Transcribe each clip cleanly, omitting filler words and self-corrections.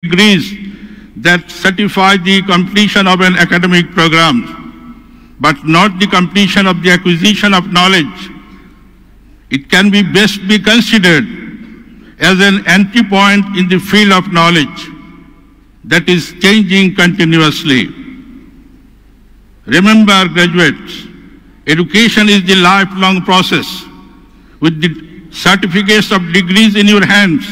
degrees that certify the completion of an academic program, but not the completion of the acquisition of knowledge. It can best be considered as an entry point in the field of knowledge that is changing continuously. Remember, graduates, education is the lifelong process. With the certificates of degrees in your hands,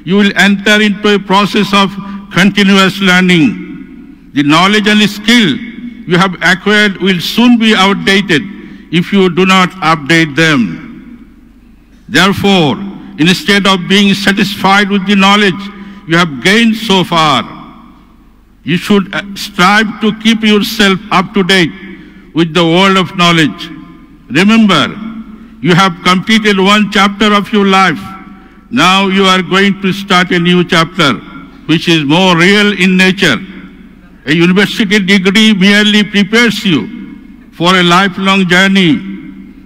you will enter into a process of continuous learning. The knowledge and skill you have acquired will soon be outdated if you do not update them. Therefore, instead of being satisfied with the knowledge you have gained so far, you should strive to keep yourself up to date with the world of knowledge. Remember, you have completed one chapter of your life. Now you are going to start a new chapter, which is more real in nature. A university degree merely prepares you for a lifelong journey,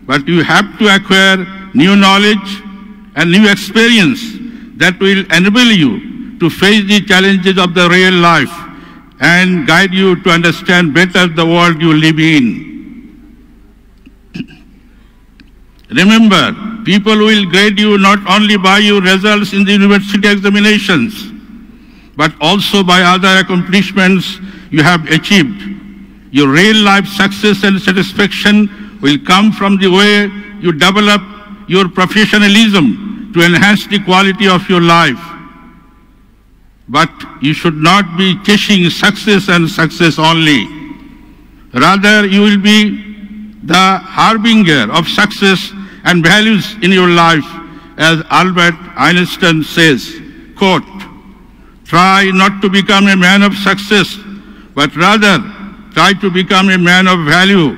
but you have to acquire new knowledge and new experience that will enable you to face the challenges of the real life and guide you to understand better the world you live in. Remember, people will grade you not only by your results in the university examinations, but also by other accomplishments you have achieved. Your real life success and satisfaction will come from the way you develop your professionalism to enhance the quality of your life. But you should not be chasing success and success only. Rather, you will be the harbinger of success and values in your life, as Albert Einstein says, quote, "Try not to become a man of success, but rather try to become a man of value."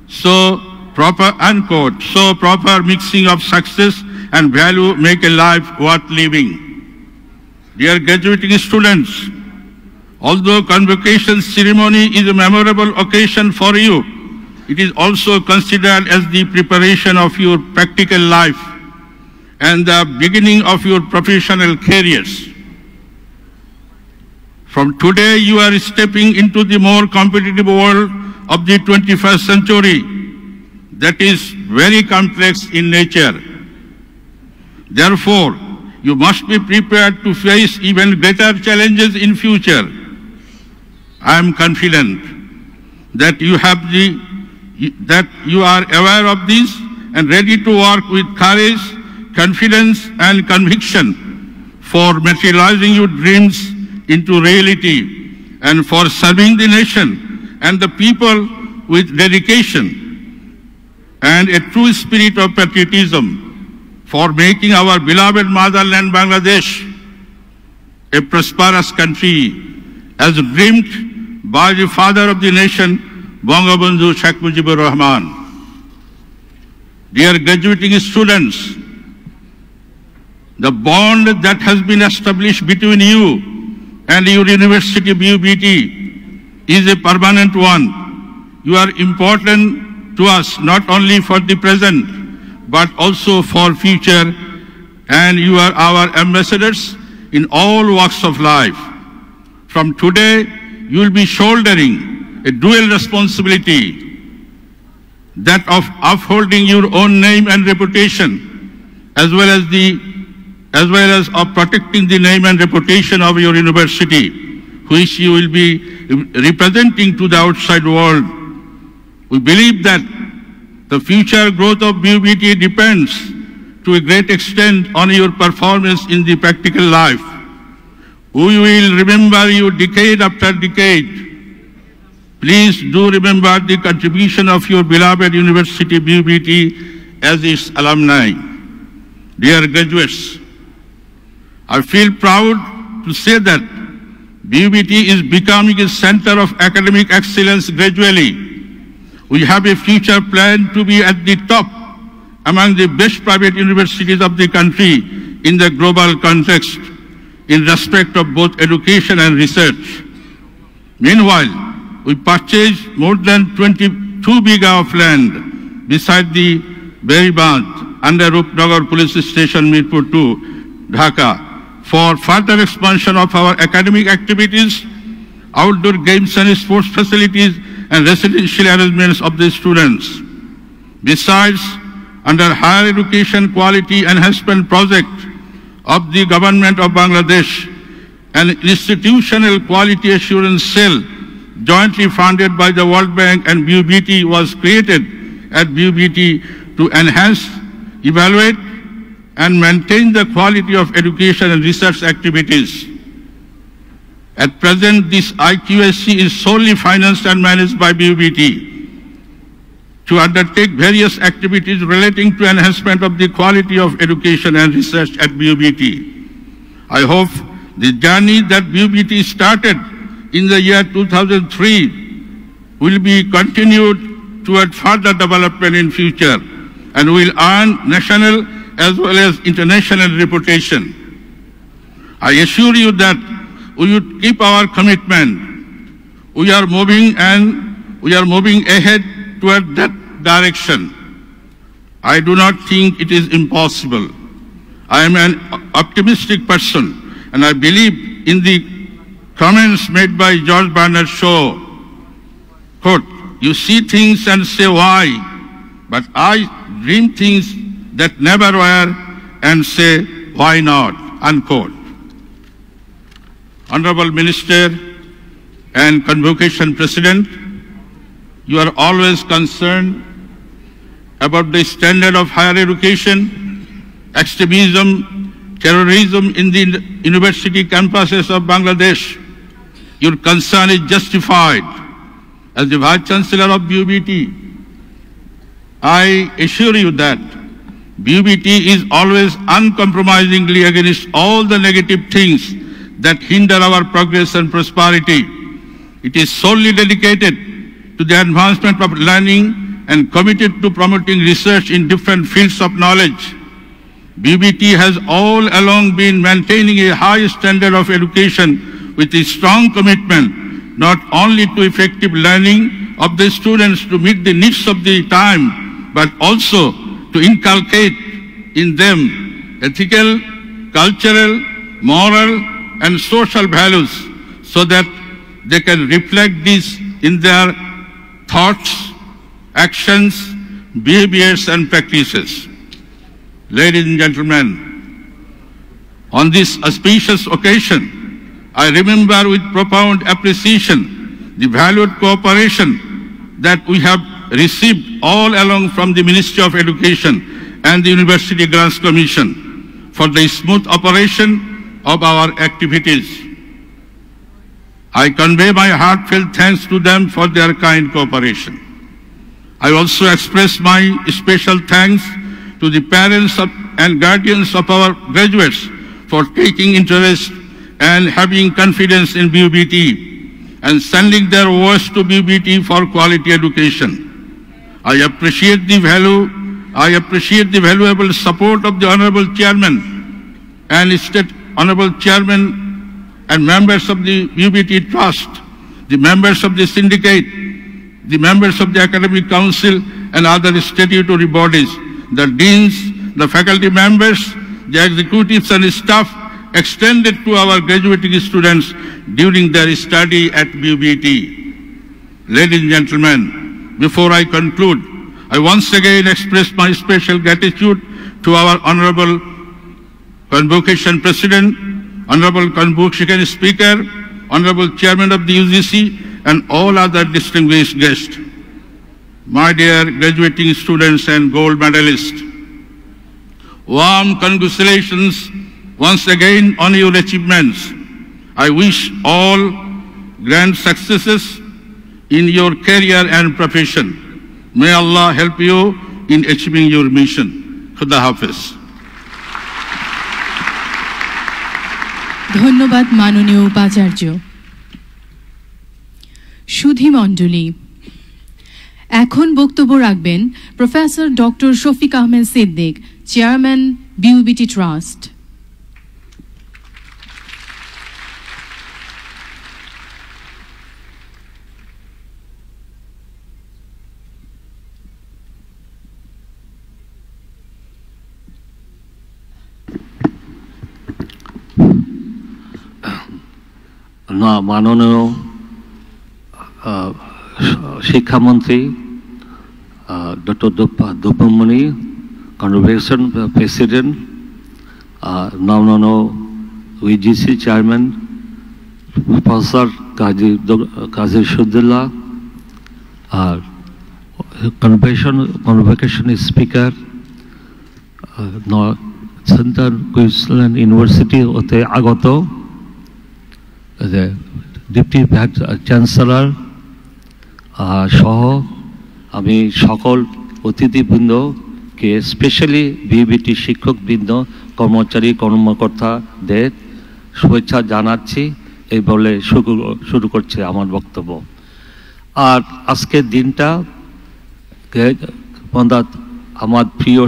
So proper, unquote, so proper mixing of success and value make a life worth living. Dear graduating students, although convocation ceremony is a memorable occasion for you, it is also considered as the preparation of your practical life and the beginning of your professional careers. From today, you are stepping into the more competitive world of the 21st century that is very complex in nature. Therefore, you must be prepared to face even greater challenges in future. I am confident that you are aware of this and ready to work with courage, confidence, and conviction for materializing your dreams into reality and for serving the nation and the people with dedication and a true spirit of patriotism, for making our beloved motherland Bangladesh a prosperous country as dreamed by the father of the nation, Bangabandhu Sheikh Mujibur Rahman. Dear graduating students, the bond that has been established between you and your university BUBT is a permanent one. You are important to us not only for the present but also for future, and you are our ambassadors in all walks of life. From today, you will be shouldering a dual responsibility, that of upholding your own name and reputation, as well as of protecting the name and reputation of your university, which you will be representing to the outside world. We believe that the future growth of BUBT depends to a great extent on your performance in the practical life. We will remember you decade after decade. Please do remember the contribution of your beloved university BUBT as its alumni. Dear graduates, I feel proud to say that BUBT is becoming a center of academic excellence gradually. We have a future plan to be at the top among the best private universities of the country in the global context in respect of both education and research. Meanwhile, we purchased more than 22 bighas of land beside the Beriband under Rupnagar Police Station, Mirpur 2, Dhaka, for further expansion of our academic activities, outdoor games and sports facilities, and residential arrangements of the students. Besides, under Higher Education Quality Enhancement Project of the Government of Bangladesh, an institutional quality assurance cell jointly funded by the World Bank and BUBT was created at BUBT to enhance, evaluate, and maintain the quality of education and research activities. At present, this IQSC is solely financed and managed by BUBT to undertake various activities relating to enhancement of the quality of education and research at BUBT. I hope the journey that BUBT started in the year 2003 will be continued toward further development in future and will earn national as well as international reputation. I assure you that we would keep our commitment. We are moving ahead toward that direction. I do not think it is impossible. I am an optimistic person, and I believe in the comments made by George Bernard Shaw. Quote, "You see things and say why, but I dream things that never were and say why not," unquote. Honorable Minister and Convocation President, you are always concerned about the standard of higher education, extremism, terrorism in the university campuses of Bangladesh. Your concern is justified. As the Vice Chancellor of BUBT, I assure you that BUBT is always uncompromisingly against all the negative things that hinder our progress and prosperity. It is solely dedicated to the advancement of learning and committed to promoting research in different fields of knowledge. BUBT has all along been maintaining a high standard of education with a strong commitment not only to effective learning of the students to meet the needs of the time, but also to inculcate in them ethical, cultural, moral, and social values so that they can reflect this in their thoughts, actions, behaviors, and practices. Ladies and gentlemen, on this auspicious occasion, I remember with profound appreciation the valued cooperation that we have received all along from the Ministry of Education and the University Grants Commission for the smooth operation of our activities. I convey my heartfelt thanks to them for their kind cooperation. I also express my special thanks to the parents and guardians of our graduates for taking interest and having confidence in BUBT and sending their voice to BUBT for quality education. I appreciate the valuable support of the Honorable Chairman and State Honorable Chairman and members of the BUBT Trust, the members of the syndicate, the members of the Academic Council and other statutory bodies, the deans, the faculty members, the executives and staff extended to our graduating students during their study at BUBT. Ladies and gentlemen, before I conclude, I once again express my special gratitude to our Honorable Convocation President, Honorable Convocation Speaker, Honorable Chairman of the UGC, and all other distinguished guests. My dear graduating students and gold medalists, warm congratulations once again on your achievements. I wish all grand successes in your career and profession. May Allah help you in achieving your mission. Khuda Hafiz. ধন্যবাদ মাননীয় উপাচার্য। সুধী মণ্ডলী, এখন বক্তব্য রাখবেন professor doctor Shafiq Ahmed Siddique, chairman BUBT trust. মাননীয় শিক্ষামন্ত্রী doctor দুব্বমণি, কনভোকেশন প্রেসিডেন্ট, মাননীয় ইউজিসি চেয়ারম্যান প্রফেসর কাজী সুদুল্লাহ, আর convocation speaker central Queensland university হতে আগত ডেপুটি চ্যান্সেলর সহ আমি সকল অতিথিবৃন্দকে স্পেশালি বিউবিটি শিক্ষকবৃন্দ, কর্মচারী কর্মকর্তাদের শুভেচ্ছা জানাচ্ছি এই বলে শুরু করছে আমার বক্তব্য। আর আজকের দিনটা আমার প্রিয়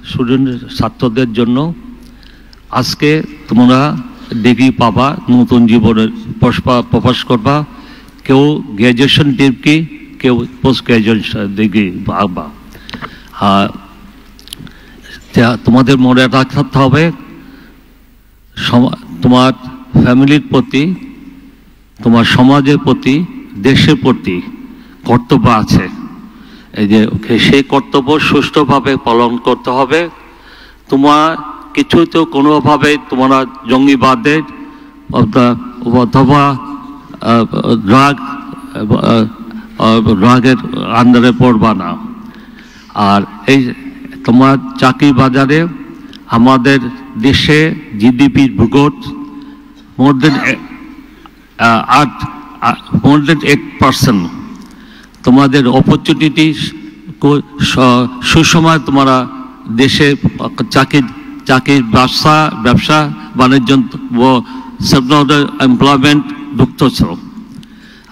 স্টুডেন্ট ছাত্রদের জন্য, আজকে তোমরা ডিগ্রি পাবা, নতুন জীবনের প্রকাশ করবা, কেউ গ্র্যাজুয়েশন ডিগ্রি, কেউ পোস্ট গ্র্যাজুয়েশন ডিগ্রি পাবা। তোমাদের মনে রাখতে হবে তোমার ফ্যামিলির প্রতি, তোমার সমাজের প্রতি, দেশের প্রতি কর্তব্য আছে। এই যে সেই কর্তব্য সুষ্ঠুভাবে পালন করতে হবে। তোমার কিছু তো কোনোভাবে তোমরা জঙ্গিবাদের অথবা ড্রাগের আন্ডারে পড়বা না। আর এই তোমার চাকরি বাজারে আমাদের দেশে জিডিপির গ্রোথ মোর দেন 8%। তোমাদের অপরচুনিটি সুসময় তোমরা দেশে চাকরির ব্যবসা বাণিজ্য সেক্টর এমপ্লয়মেন্ট ঢুকতেছ।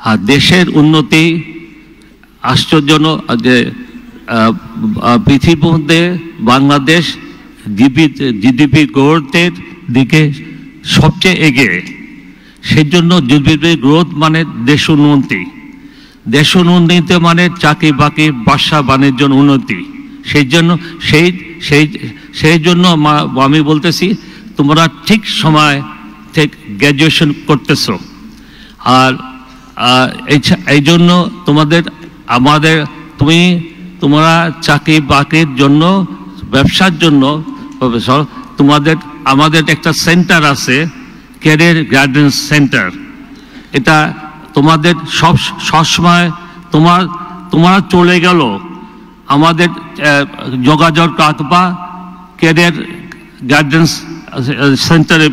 আর দেশের উন্নতি আশ্চর্যজনক যে পৃথিবীর মধ্যে বাংলাদেশ জিডিপি গ্রোথের দিকে সবচেয়ে এগিয়ে। সেই জন্য জিডিপি গ্রোথ মানে দেশ উন্নতি, দেশ উন্নতি মানে চাকরি বাকরি ব্যবসা বাণিজ্য উন্নতি। সেই জন্য আমি বলতেছি তোমরা ঠিক সময় ঠিক গ্র্যাজুয়েশন করতেছ। আর এই জন্য তোমরা চাকরি বাকরির জন্য, ব্যবসার জন্য আমাদের একটা সেন্টার আছে, ক্যারিয়ার গাইডেন্স সেন্টার। এটা তোমাদের সবসময় তোমরা চলে গেল আমাদের যোগাযোগ রাখবা ক্যারিয়ার গাইডেন্স সেন্টারে।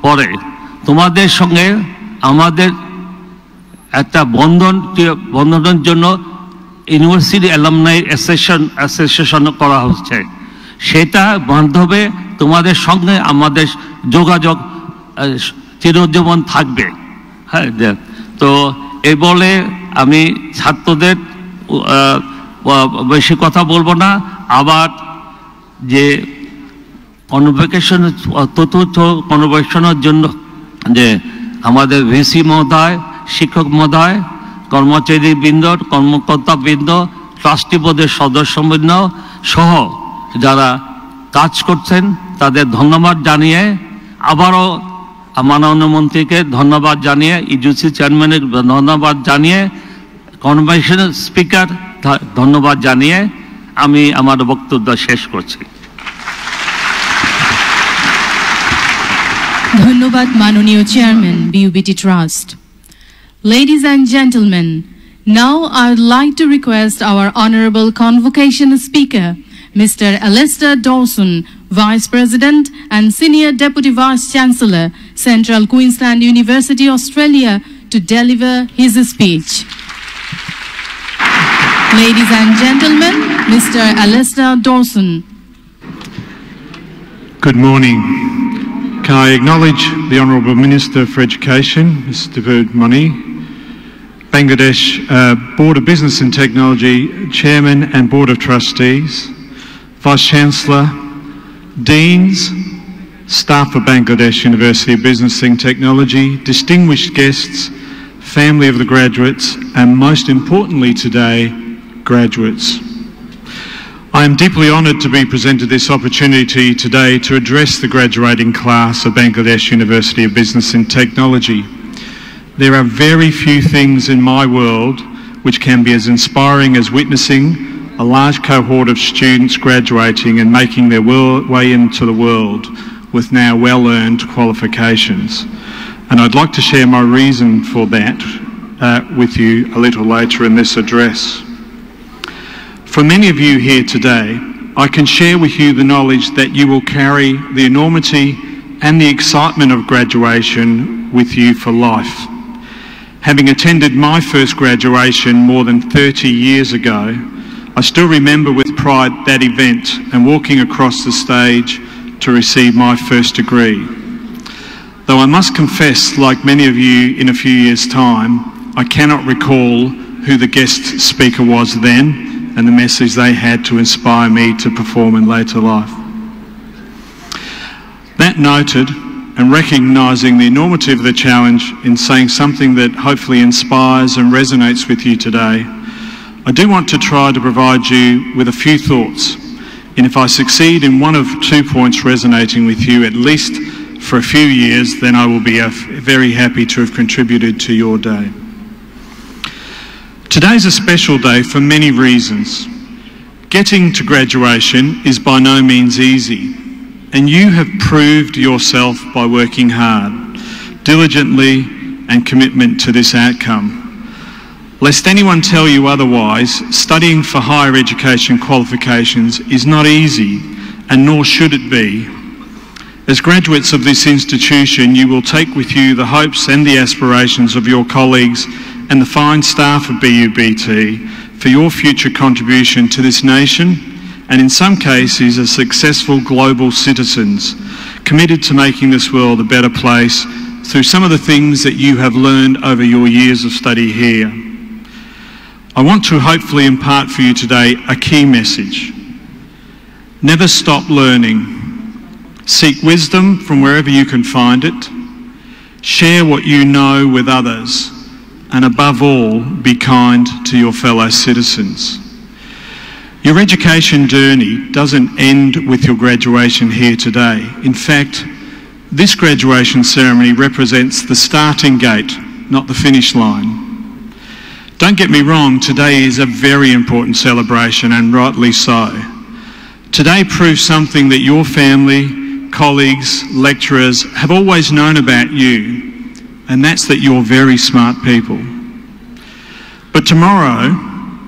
পরে তোমাদের সঙ্গে আমাদের একটা বন্ধনের জন্য ইউনিভার্সিটি অ্যালামনাই অ্যাসোসিয়েশন করা হচ্ছে। সেটা মাধ্যমে তোমাদের সঙ্গে আমাদের যোগাযোগ চিরজীবন থাকবে। হ্যাঁ, তো এই বলে আমি ছাত্রদের বেশি কথা বলবো না। আবার যে কনভোকেশন, চতুর্থ কনভোকেশনের জন্য যে আমাদের ভিসি মহোদয়, শিক্ষক মহোদয়, কর্মচারীবৃন্দ, কর্মকর্তাবৃন্দ, ট্রাস্টি বোর্ডের সদস্যবৃন্দ সহ যারা কাজ করছেন তাদের ধন্যবাদ জানিয়ে, আবারও মাননীয় মন্ত্রীকে ধন্যবাদ জানিয়ে, ইউজিসি চেয়ারম্যানের ধন্যবাদ জানিয়ে, কনভেনশন স্পিকার ধন্যবাদ জানিয়ে আমি আমার বক্তব্য শেষ করছি। ধন্যবাদ মাননীয় chairman BUBT Trust. Ladies and gentlemen, now I would like to request our honorable convocation speaker, Mr. Alistair Dawson, Vice President and Senior Deputy Vice Chancellor, Central Queensland University, Australia, to deliver his speech. Ladies and gentlemen, Mr. Alistair Dawson. Good morning. Can I acknowledge the Honourable Minister for Education, Mr. Dubbulmuni, Bangladesh Board of Business and Technology Chairman and Board of Trustees, Vice-Chancellor, Deans, staff of Bangladesh University of Business and Technology, distinguished guests, family of the graduates, and most importantly today, graduates. I am deeply honoured to be presented this opportunity today to address the graduating class of Bangladesh University of Business and Technology. There are very few things in my world which can be as inspiring as witnessing a large cohort of students graduating and making their way into the world with now well-earned qualifications. And I'd like to share my reason for that with you a little later in this address. For many of you here today, I can share with you the knowledge that you will carry the enormity and the excitement of graduation with you for life. Having attended my first graduation more than 30 years ago, I still remember with pride that event and walking across the stage to receive my first degree. Though I must confess, like many of you in a few years' time, I cannot recall who the guest speaker was then and the message they had to inspire me to perform in later life. That noted, and recognising the enormity of the challenge in saying something that hopefully inspires and resonates with you today, I do want to try to provide you with a few thoughts. And if I succeed in one of 2 points resonating with you at least for a few years, then I will be very happy to have contributed to your day. Today's a special day for many reasons. Getting to graduation is by no means easy, and you have proved yourself by working hard, diligently, and commitment to this outcome. Lest anyone tell you otherwise, studying for higher education qualifications is not easy, and nor should it be. As graduates of this institution, you will take with you the hopes and the aspirations of your colleagues and the fine staff of BUBT for your future contribution to this nation, and in some cases as successful global citizens, committed to making this world a better place through some of the things that you have learned over your years of study here. I want to hopefully impart for you today a key message. Never stop learning. Seek wisdom from wherever you can find it. Share what you know with others. And above all, be kind to your fellow citizens. Your education journey doesn't end with your graduation here today. In fact, this graduation ceremony represents the starting gate, not the finish line. Don't get me wrong, today is a very important celebration, and rightly so. Today proves something that your family, colleagues, lecturers have always known about you, and that's that you're very smart people. But tomorrow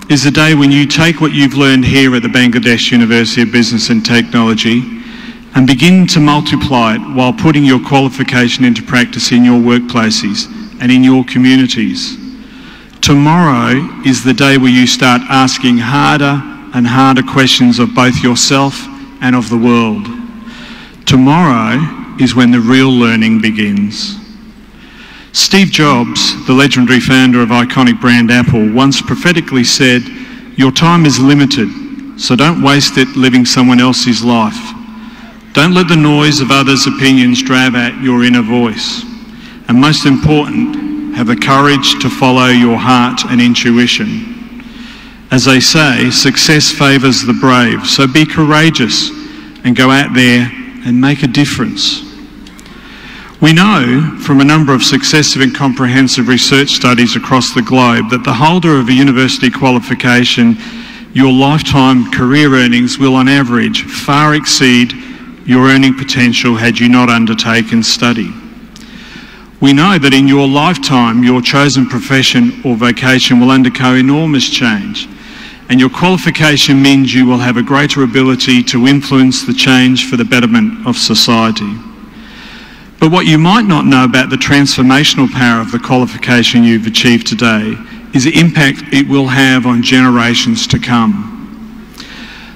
is the day when you take what you've learned here at the Bangladesh University of Business and Technology and begin to multiply it while putting your qualification into practice in your workplaces and in your communities. Tomorrow is the day where you start asking harder and harder questions of both yourself and of the world. Tomorrow is when the real learning begins. Steve Jobs, the legendary founder of iconic brand Apple, once prophetically said, "Your time is limited, so don't waste it living someone else's life. Don't let the noise of others' opinions drown out your inner voice. And most important, have the courage to follow your heart and intuition. As they say, success favours the brave, so be courageous and go out there and make a difference." We know from a number of successive and comprehensive research studies across the globe that the holder of a university qualification, your lifetime career earnings will on average far exceed your earning potential had you not undertaken study. We know that in your lifetime, your chosen profession or vocation will undergo enormous change, and your qualification means you will have a greater ability to influence the change for the betterment of society. But what you might not know about the transformational power of the qualification you've achieved today is the impact it will have on generations to come.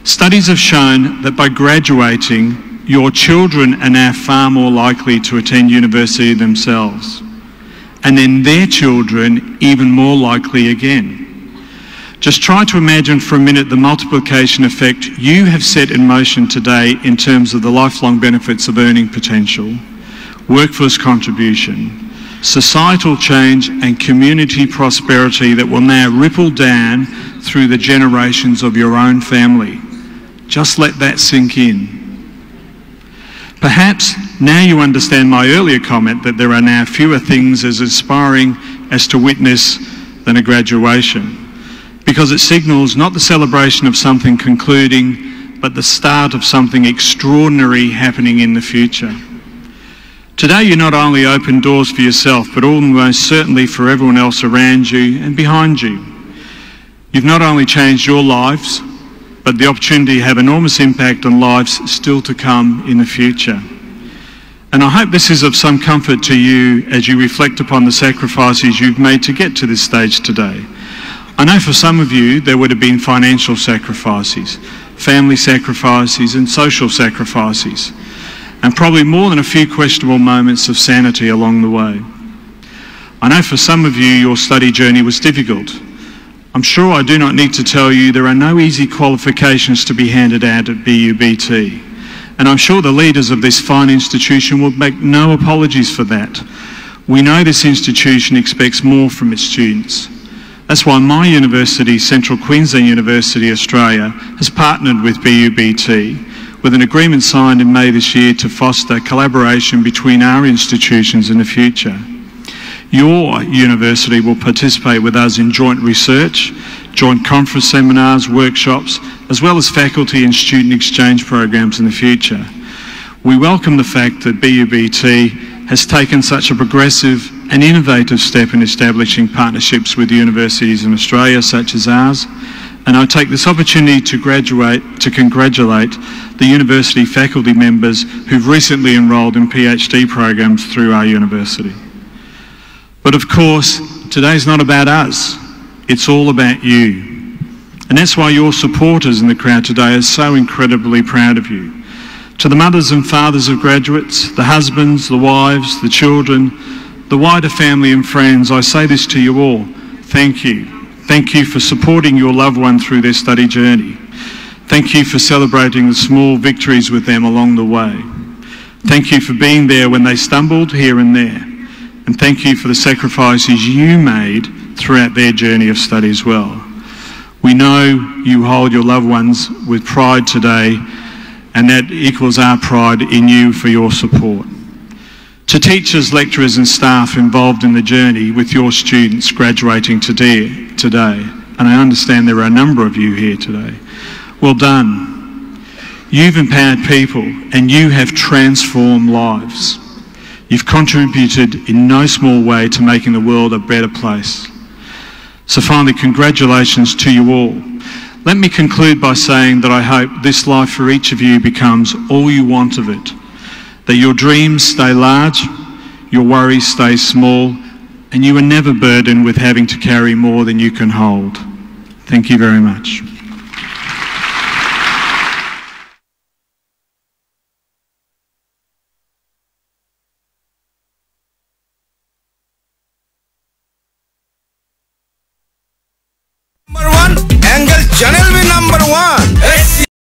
Studies have shown that by graduating, your children are now far more likely to attend university themselves, and then their children even more likely again. Just try to imagine for a minute the multiplication effect you have set in motion today in terms of the lifelong benefits of earning potential, workforce contribution, societal change and community prosperity that will now ripple down through the generations of your own family. Just let that sink in. Perhaps now you understand my earlier comment that there are now fewer things as inspiring as to witness than a graduation, because it signals not the celebration of something concluding, but the start of something extraordinary happening in the future. Today you not only open doors for yourself, but almost certainly for everyone else around you and behind you. You've not only changed your lives, but the opportunity to have enormous impact on lives still to come in the future. And I hope this is of some comfort to you as you reflect upon the sacrifices you've made to get to this stage today. I know for some of you there would have been financial sacrifices, family sacrifices and social sacrifices, and probably more than a few questionable moments of sanity along the way. I know for some of you your study journey was difficult. I'm sure I do not need to tell you there are no easy qualifications to be handed out at BUBT, and I'm sure the leaders of this fine institution will make no apologies for that. We know this institution expects more from its students. That's why my university, Central Queensland University Australia, has partnered with BUBT with an agreement signed in May this year to foster collaboration between our institutions in the future. Your university will participate with us in joint research, joint conference seminars, workshops, as well as faculty and student exchange programs in the future. We welcome the fact that BUBT has taken such a progressive and innovative step in establishing partnerships with universities in Australia, such as ours, and I take this opportunity to congratulate the university faculty members who've recently enrolled in PhD programs through our university. But of course, today's not about us, it's all about you. And that's why your supporters in the crowd today are so incredibly proud of you. To the mothers and fathers of graduates, the husbands, the wives, the children, the wider family and friends, I say this to you all, thank you. Thank you for supporting your loved one through their study journey. Thank you for celebrating the small victories with them along the way. Thank you for being there when they stumbled here and there. And thank you for the sacrifices you made throughout their journey of study as well. We know you hold your loved ones with pride today, and that equals our pride in you for your support. To teachers, lecturers and staff involved in the journey with your students graduating today, and I understand there are a number of you here today, well done. You've empowered people and you have transformed lives. You've contributed in no small way to making the world a better place. So finally, congratulations to you all. Let me conclude by saying that I hope this life for each of you becomes all you want of it, that your dreams stay large, your worries stay small, and you are never burdened with having to carry more than you can hold. Thank you very much. Number one, Angle Channel में number one.